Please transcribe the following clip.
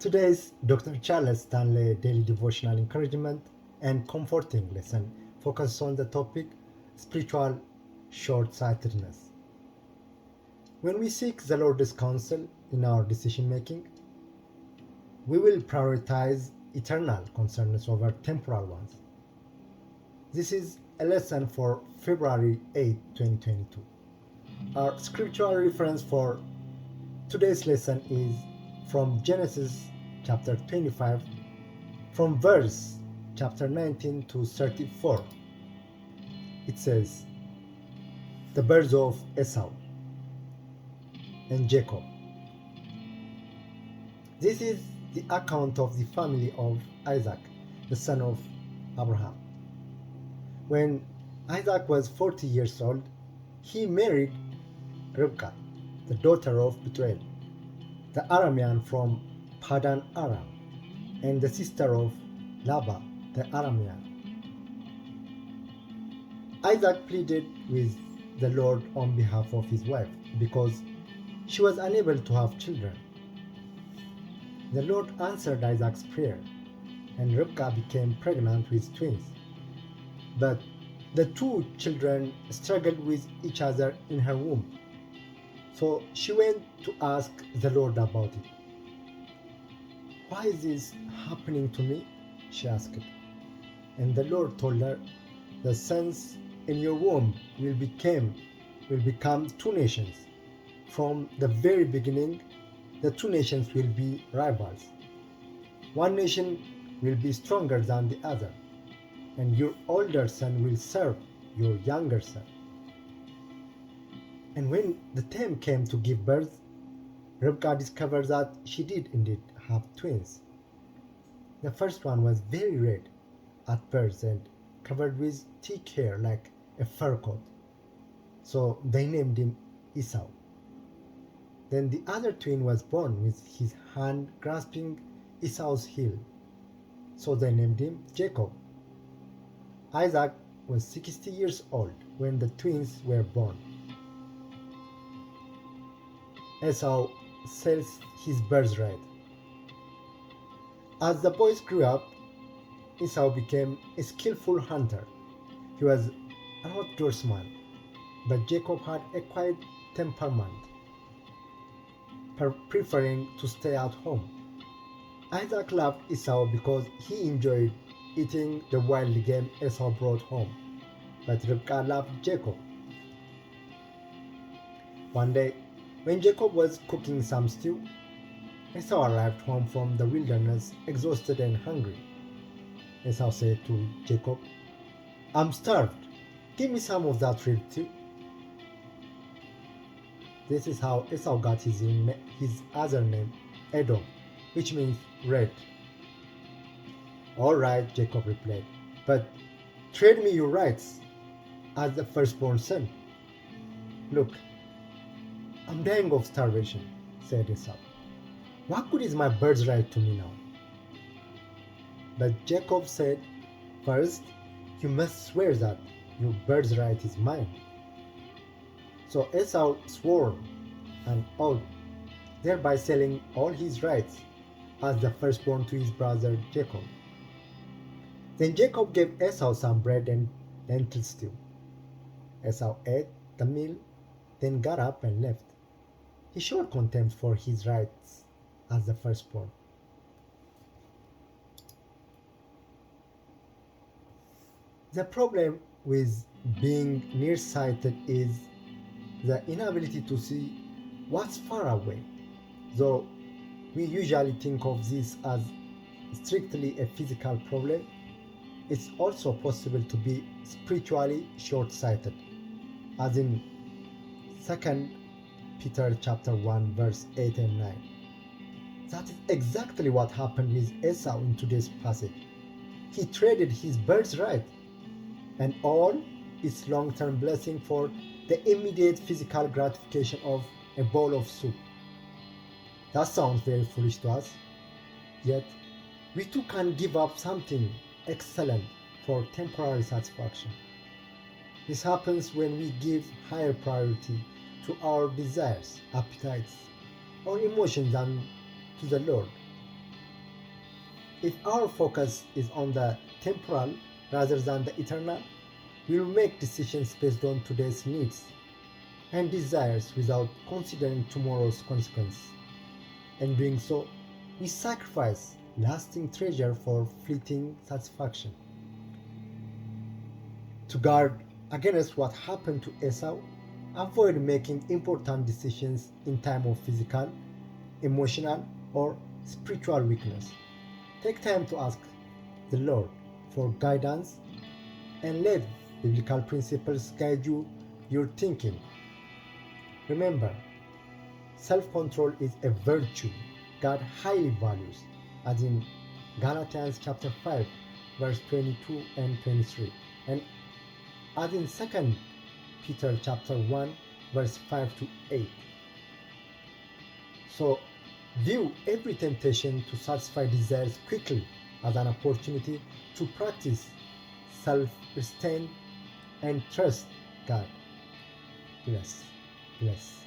Today's Dr. Charles Stanley daily devotional encouragement and comforting lesson focuses on the topic spiritual short-sightedness. When we seek the Lord's counsel in our decision making, we will prioritize eternal concerns over temporal ones. This is a lesson for February 8, 2022. Our scriptural reference for today's lesson is from Genesis chapter 25, from verse chapter 19 to 34. It says, the birds of Esau and Jacob. This is the account of the family of Isaac, the son of Abraham. When Isaac was 40 years old, he married Rebekah, the daughter of Bethuel, the Aramean from Padan Aram, and the sister of Laban, the Aramean. Isaac pleaded with the Lord on behalf of his wife because she was unable to have children. The Lord answered Isaac's prayer, and Rebekah became pregnant with twins. But the two children struggled with each other in her womb. So she went to ask the Lord about it. Why is this happening to me? She asked. And the Lord told her, the sons in your womb will become two nations. From the very beginning, the two nations will be rivals. One nation will be stronger than the other, and your older son will serve your younger son. And when the time came to give birth, Rebekah discovered that she did indeed have twins. The first one was very red at birth and covered with thick hair like a fur coat. So they named him Esau. Then the other twin was born with his hand grasping Esau's heel. So they named him Jacob. Isaac was 60 years old when the twins were born. Esau sells his birthright. As the boys grew up, Esau became a skillful hunter. He was an outdoorsman, but Jacob had a quiet temperament, preferring to stay at home. Isaac loved Esau because he enjoyed eating the wild game Esau brought home, but Rebekah loved Jacob. One day, when Jacob was cooking some stew, Esau arrived home from the wilderness exhausted and hungry. Esau said to Jacob, I'm starved. Give me some of that red stew. This is how Esau got his other name, Edom, which means red. All right, Jacob replied, but trade me your rights as the firstborn son. Look, I'm dying of starvation, said Esau. What good is my birthright to me now? But Jacob said, first, you must swear that your birthright is mine. So Esau swore an oath, thereby selling all his rights as the firstborn to his brother Jacob. Then Jacob gave Esau some bread and lentil stew. Esau ate the meal, then got up and left. He showed contempt for his rights as the firstborn. The problem with being nearsighted is the inability to see what's far away, though we usually think of this as strictly a physical problem. It's also possible to be spiritually short-sighted, as in 2 Peter chapter 1 verse 8 and 9. That is exactly what happened with Esau in today's passage. He traded his birthright and all its long-term blessing for the immediate physical gratification of a bowl of soup. That sounds very foolish to us, yet we too can give up something excellent for temporary satisfaction. This happens when we give higher priority to our desires, appetites, or emotions than to the Lord. If our focus is on the temporal rather than the eternal, we will make decisions based on today's needs and desires without considering tomorrow's consequences. In doing so, we sacrifice lasting treasure for fleeting satisfaction. To guard against what happened to Esau, avoid making important decisions in time of physical, emotional, or spiritual weakness. Take time to ask the Lord for guidance and let biblical principles guide your thinking. Remember, self-control is a virtue God highly values, as in Galatians chapter 5, verse 22 and 23, and as in 2 Peter chapter 1, verse 5 to 8. So view every temptation to satisfy desires quickly as an opportunity to practice self-restraint and trust God. Bless. Bless.